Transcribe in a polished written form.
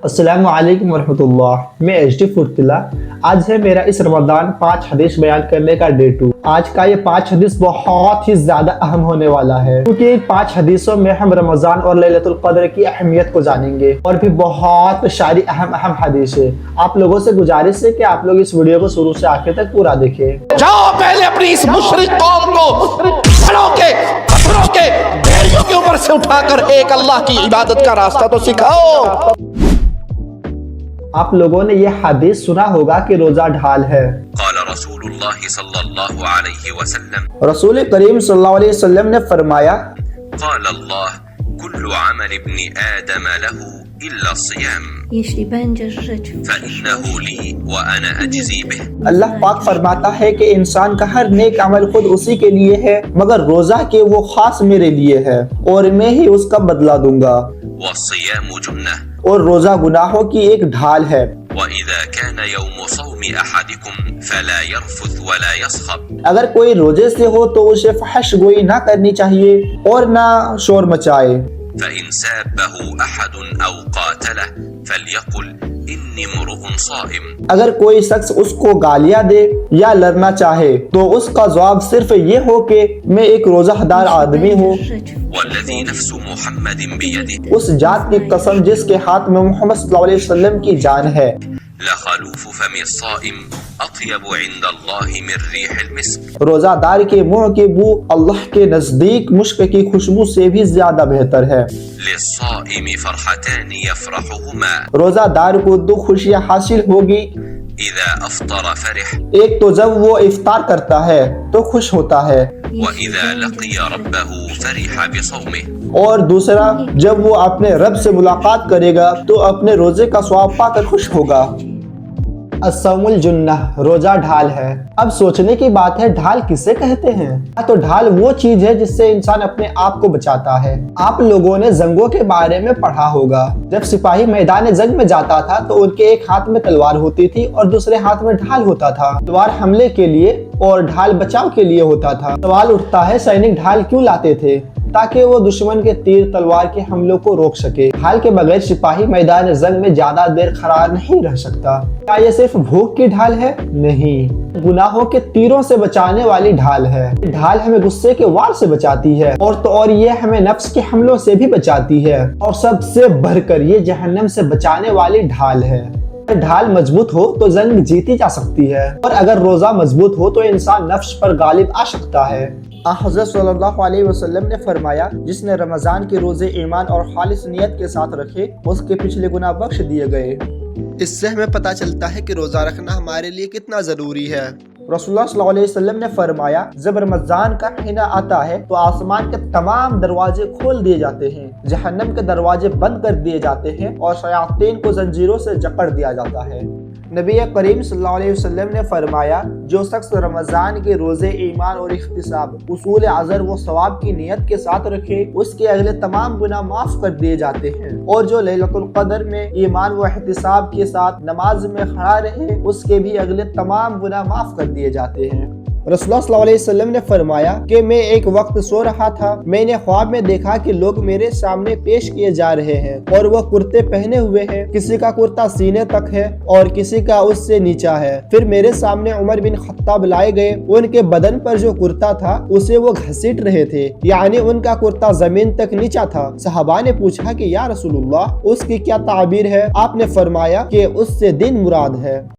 अस्सलाम वालेकुम वरहमतुल्लाह। मैं एच डी फुर्तिला। आज है मेरा इस रमज़ान 5 हदीस बयान करने का डे 2। आज का ये 5 हदीस बहुत ही ज़्यादा अहम होने वाला है, क्योंकि इन 5 हदीसों में हम रमज़ान और लैलतुल क़द्र की अहमियत को जानेंगे और भी बहुत सारी अहम हदीस है। आप लोगों से गुजारिश है कि आप लोग इस वीडियो को शुरू से आखिर तक पूरा देखें। जाओ पहले अपनी इस मुशरिक कौम को खड़ों के पत्थरों के ढेरियों के ऊपर से उठाकर एक अल्लाह की इबादत का रास्ता तो सिखाओ। आप लोगों ने ये हदीस सुना होगा कि रोजा ढाल है। रसूलुल्लाह सल्लल्लाहु अलैहि वसल्लम, रसूल करीम सल्लल्लाहु अलैहि वसल्लम ने फरमाया, कुल्लु अमल इब्नी आदम लहू इल्ला SIAM Jeśli będziesz żyć w फइन्नहु ली व अना अजज़ी बिह। अल्लाह पाक फरमाता है कि इंसान का हर नेक अमल खुद उसी के लिए है, मगर रोजा के वो खास मेरे लिए है और मैं ही उसका बदला दूंगा। वस्सियामु जुन्नह, और रोजा गुनाहों की एक ढाल है। वइज़ा कान यौमु सौमि अहदिकुम फला यरफुथ वला यसखब, अगर कोई रोजे से हो तो उसे फहश गोई ना करनी चाहिए और ना शोर मचाए। फइन साबहु अहदुन औ क़ातलह फलयकुल इन्नी मुरुउन साइम, अगर कोई शख्स उसको गालियां दे या लड़ना चाहे तो उसका जवाब सिर्फ ये हो कि मैं एक रोजादार आदमी हूँ। वल्लज़ी नफ्सु मुहम्मदिन बियदिह, उस जात की कसम जिसके हाथ में मोहम्मद सल्लल्लाहु अलैहि वसल्लम की जान है, लखलूफु फमि साइम अत्यबु इंदल्लाहि मिन रिहिल मिस्क, रोजादार के मुंह की बू अल्लाह के नजदीक मुश्क की खुशबू से भी ज्यादा बेहतर है। लिस्साइमि फरहतानि यफरहुमा, रोजादार को 2 खुशियां हासिल होगी। इज़ा अफ्तर फरिह, एक तो जब वो इफ्तार करता है तो खुश होता है, वइज़ा लक़िया रब्बहु फरिह बिसौमिह, और दूसरा जब वो अपने रब से मुलाकात करेगा तो अपने रोजे का स्वाब पाकर खुश होगा। अस्सौमुल जुन्नह, रोजा ढाल है। अब सोचने की बात है, ढाल किसे कहते हैं? तो ढाल वो चीज है जिससे इंसान अपने आप को बचाता है। आप लोगों ने जंगों के बारे में पढ़ा होगा। जब सिपाही मैदान जंग में जाता था तो उनके एक हाथ में तलवार होती थी और दूसरे हाथ में ढाल होता था। तलवार हमले के लिए और ढाल बचाव के लिए होता था। सवाल उठता है, सैनिक ढाल क्यों लाते थे? ताकि वो दुश्मन के तीर तलवार के हमलों को रोक सके। ढाल के बगैर सिपाही मैदान जंग में ज्यादा देर खड़ा नहीं रह सकता। क्या ये सिर्फ भूख की ढाल है? नहीं, गुनाहों के तीरों से बचाने वाली ढाल है। ढाल हमें गुस्से के वार से बचाती है और ये हमें नफ्स के हमलों से भी बचाती है, और सबसे बढ़कर ये जहन्नम से बचाने वाली ढाल है। ढाल मजबूत हो तो जंग जीती जा सकती है, और अगर रोजा मजबूत हो तो इंसान नफ्स पर गालिब आ सकता है। हज़रत सल्लल्लाहु अलैहि वसल्लम ने फरमाया, जिसने रमजान के रोजे ईमान और खालिस नियत के साथ रखे उसके पिछले गुनाह बख्श दिए गए। इससे हमें पता चलता है कि रोजा रखना हमारे लिए कितना जरूरी है। रसूलुल्लाह सल्लल्लाहु अलैहि वसल्लम ने फरमाया, जब रमजान का महीना आता है तो आसमान के तमाम दरवाजे खोल दिए जाते हैं, जहन्नम के दरवाजे बंद कर दिए जाते हैं और शयातीन को जंजीरों से जकड़ दिया जाता है। नबी करीम सल्लल्लाहु अलैहि वसल्लम ने फरमाया, जो शख्स रमजान के रोजे ईमान और इख्तिसाब उसूल अज़र व सवाब की नियत के साथ रखे उसके अगले तमाम गुनाह माफ कर दिए जाते हैं, और जो लैलतुल क़द्र में ईमान व इख्तिसाब के साथ नमाज में खड़ा रहे उसके भी अगले तमाम गुनाह माफ कर दिए जाते हैं। रसूलुल्लाह सल्लल्लाहु अलैहि वसल्लम ने फरमाया कि मैं एक वक्त सो रहा था, मैंने ख्वाब में देखा कि लोग मेरे सामने पेश किए जा रहे हैं और वह कुर्ते पहने हुए हैं। किसी का कुर्ता सीने तक है और किसी का उससे नीचा है। फिर मेरे सामने उमर बिन खत्ताब लाए गए। उनके बदन पर जो कुर्ता था उसे वो घसीट रहे थे, यानी उनका कुर्ता जमीन तक नीचा था। सहाबा ने पूछा कि या रसूलुल्लाह, उसकी क्या ताबीर है? आपने फरमाया कि उससे दिन मुराद है।